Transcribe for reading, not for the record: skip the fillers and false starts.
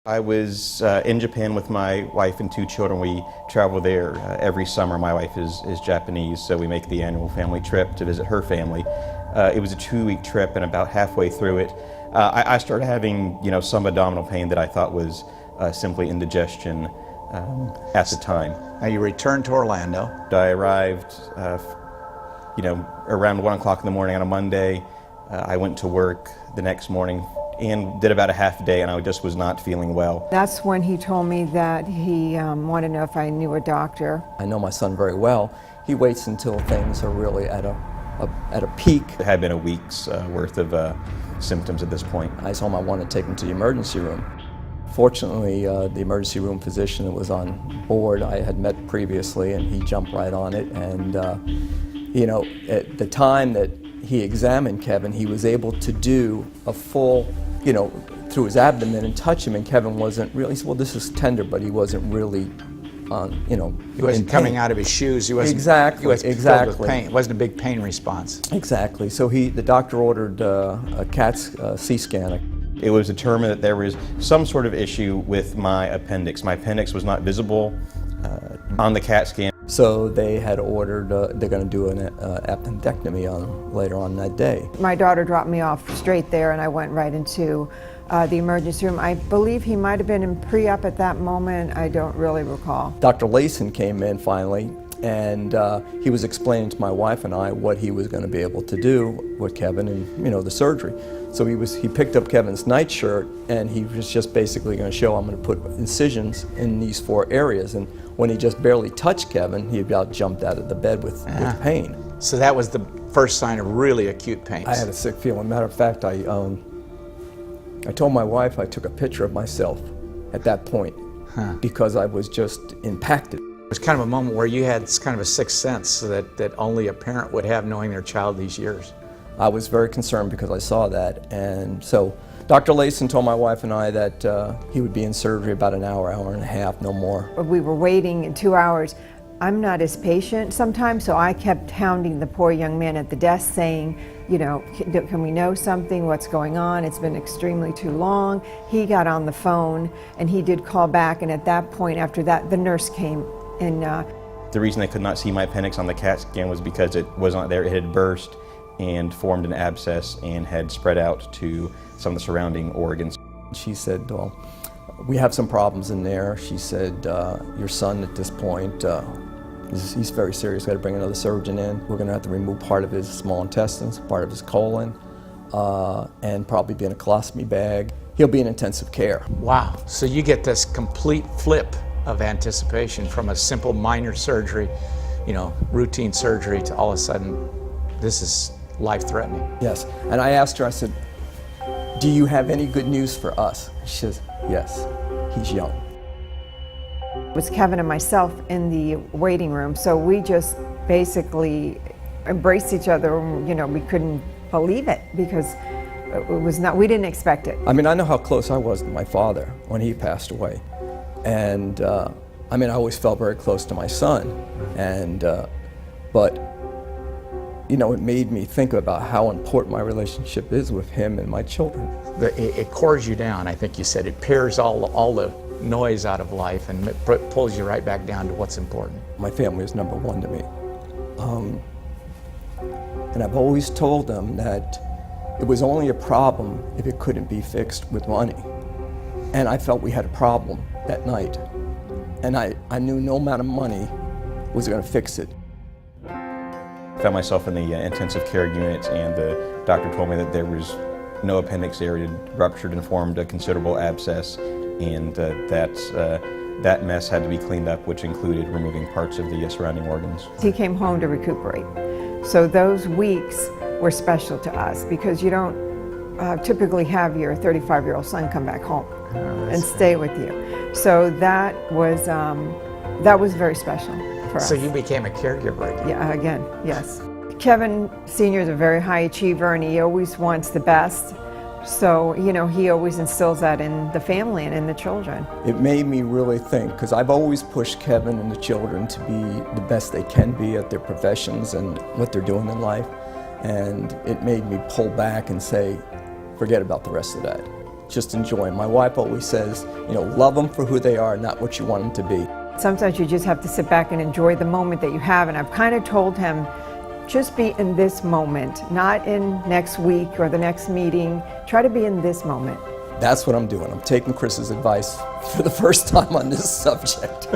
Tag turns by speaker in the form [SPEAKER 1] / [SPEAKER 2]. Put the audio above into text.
[SPEAKER 1] I was in Japan with my wife and 2 children. We travel there every summer. My wife is Japanese, so we make the annual family trip to visit her family. It was a 2-week trip, and about halfway through it, I started having some abdominal pain that I thought was simply indigestion at the time.
[SPEAKER 2] Now you returned to Orlando.
[SPEAKER 1] I arrived around 1 o'clock in the morning on a Monday. I went to work the next morning and did about a half day, and I just was not feeling well.
[SPEAKER 3] That's when he told me that he wanted to know if I knew a doctor.
[SPEAKER 4] I know my son very well. He waits until things are really at a peak.
[SPEAKER 1] It had been a week's worth of symptoms at this point.
[SPEAKER 4] I told him I wanted to take him to the emergency room. Fortunately, the emergency room physician that was on board I had met previously, and he jumped right on it. And at the time that he examined Kevin, he was able to do a full, through his abdomen and touch him, and Kevin wasn't really, he said, well, this is tender, but he wasn't really
[SPEAKER 2] He wasn't coming out of his shoes. He wasn't,
[SPEAKER 4] exactly.
[SPEAKER 2] He was filled with pain. It wasn't a big pain response.
[SPEAKER 4] Exactly. So the doctor ordered a CAT CT scan.
[SPEAKER 1] It was determined that there was some sort of issue with my appendix. My appendix was not visible on the CAT scan.
[SPEAKER 4] So they had ordered, they're going to do an appendectomy later on that day.
[SPEAKER 3] My daughter dropped me off straight there, and I went right into the emergency room. I believe he might have been in pre-op at that moment. I don't really recall.
[SPEAKER 4] Dr. Layson came in finally, and he was explaining to my wife and I what he was going to be able to do with Kevin and the surgery. So he picked up Kevin's nightshirt, and he was just basically going to show I'm going to put incisions in these 4 areas. And when he just barely touched Kevin, he about jumped out of the bed with pain.
[SPEAKER 2] So that was the first sign of really acute pain.
[SPEAKER 4] I had a sick feeling. Matter of fact, I told my wife I took a picture of myself at that point because I was just impacted.
[SPEAKER 2] It was kind of a moment where you had kind of a sixth sense that only a parent would have knowing their child these years.
[SPEAKER 4] I was very concerned because I saw that, and so Dr. Layson told my wife and I that he would be in surgery about an hour and a half, no more.
[SPEAKER 3] We were waiting 2 hours. I'm not as patient sometimes, so I kept hounding the poor young man at the desk saying, can we know something, what's going on? It's been extremely too long. He got on the phone, and he did call back, and at that point, after that, the nurse came. And
[SPEAKER 1] the reason they could not see my appendix on the CAT scan was because it was not there. It had burst and formed an abscess and had spread out to some of the surrounding organs.
[SPEAKER 4] She said, well, we have some problems in there. She said, your son at this point, he's very serious. We've got to bring another surgeon in. We're going to have to remove part of his small intestines, part of his colon, and probably be in a colostomy bag. He'll be in intensive care.
[SPEAKER 2] Wow. So you get this complete flip of anticipation from a simple minor surgery, routine surgery, to all of a sudden, this is life-threatening.
[SPEAKER 4] Yes. And I asked her, I said, do you have any good news for us? She says, yes, he's young.
[SPEAKER 3] it was Kevin and myself in the waiting room, so we just basically embraced each other. We couldn't believe it because it was not, we didn't expect it.
[SPEAKER 4] I mean, I know how close I was to my father when he passed away. And I always felt very close to my son. But it made me think about how important my relationship is with him and my children.
[SPEAKER 2] It cores you down, I think you said. It pairs all the noise out of life and it pulls you right back down to what's important.
[SPEAKER 4] My family is #1 to me. And I've always told them that it was only a problem if it couldn't be fixed with money. And I felt we had a problem that night. And I knew no amount of money was going to fix it.
[SPEAKER 1] I found myself in the intensive care unit, and the doctor told me that there was no appendix area, ruptured and formed a considerable abscess, and that mess had to be cleaned up, which included removing parts of the surrounding organs.
[SPEAKER 3] He came home to recuperate. So those weeks were special to us because you don't typically have your 35-year-old son come back home and stay with you. So that was very special for us.
[SPEAKER 2] So you became a caregiver again?
[SPEAKER 3] Yeah, again, yes. Kevin Sr. is a very high achiever, and he always wants the best. So, he always instills that in the family and in the children.
[SPEAKER 4] It made me really think, because I've always pushed Kevin and the children to be the best they can be at their professions and what they're doing in life. And it made me pull back and say, forget about the rest of that. just enjoy them. My wife always says, you know, love them for who they are, not what you want them to be.
[SPEAKER 3] Sometimes you just have to sit back and enjoy the moment that you have, and I've kind of told him, just be in this moment, not in next week or the next meeting. Try to be in this moment.
[SPEAKER 4] That's what I'm doing. I'm taking Chris's advice for the first time on this subject.